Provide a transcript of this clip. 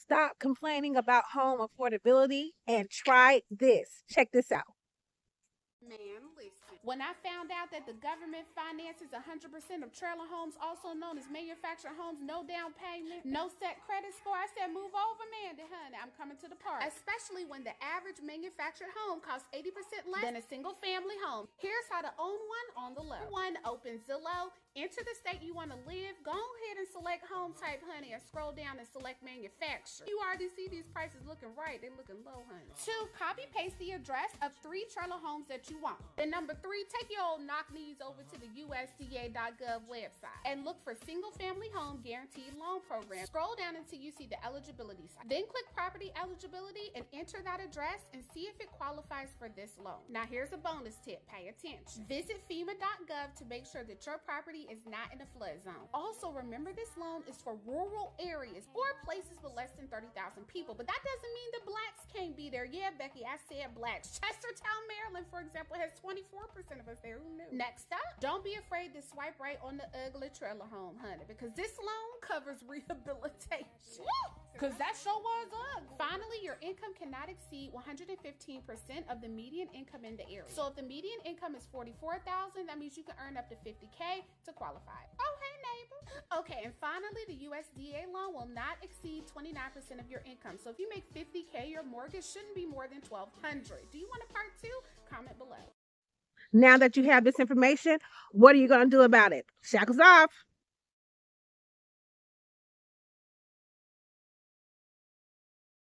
Stop complaining about home affordability and try this. Check this out. Man, listen. When I found out that the government finances 100% of trailer homes, also known as manufactured homes, no down payment, no set credit score, I said, move over, Mandy, honey. I'm coming to the party. Especially when the average manufactured home costs 80% less than a single family home. Here's how to own one on the low. One, open Zillow. Enter the state you want to live. Go ahead and select home type, honey, and scroll down and select manufacturer. You already see these prices looking right. They're looking low, honey. Two, copy paste the address of 3 trailer homes that you want. And number 3, take your old knock knees over to the USDA.gov website and look for single family home guaranteed loan program. Scroll down until you see the eligibility site. Then click property eligibility and enter that address and see if it qualifies for this loan. Now here's a bonus tip. Pay attention. Visit FEMA.gov to make sure that your property is not in a flood zone. Also, remember this loan is for rural areas or places with less than 30,000 people, but that doesn't mean the blacks can't be there. Yeah, Becky, I said blacks. Chestertown, Maryland, for example, has 24% of us there. Who knew? Next up, don't be afraid to swipe right on the ugly trailer home, honey, because this loan covers rehabilitation. Because that sure was ugly. Finally, your income cannot exceed 115% of the median income in the area. So if the median income is $44,000, that means you can earn up to $50K to qualify. Oh, hey, neighbor. Okay, and finally, the USDA loan will not exceed 29% of your income. So if you make $50K, your mortgage shouldn't be more than $1,200. Do you want a part 2? Comment below. Now that you have this information, what are you going to do about it? Shackles off.